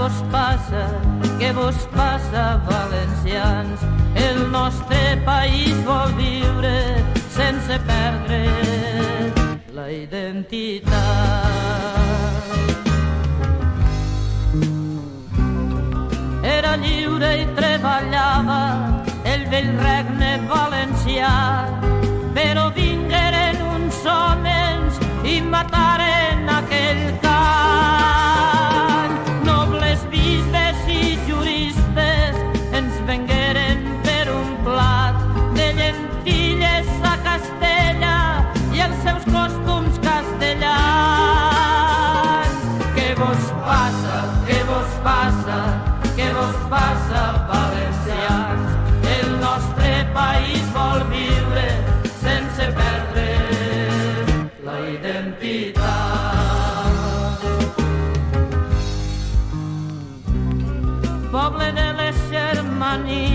Què vos passa, valencians? El nostre país vol viure sense perdre la identitat. Era lliure i treballava el vell regne valencià, però vingueren uns homes i mataren aquell camp. Nobles bisbes i juristes ens vengueren per un plat de llentilles a Castella i els seus costums castellans. Què vos passa, què vos passa, què vos passa, valencians? El nostre país vol viure sense perdre la identitat. Poble de les Germanies,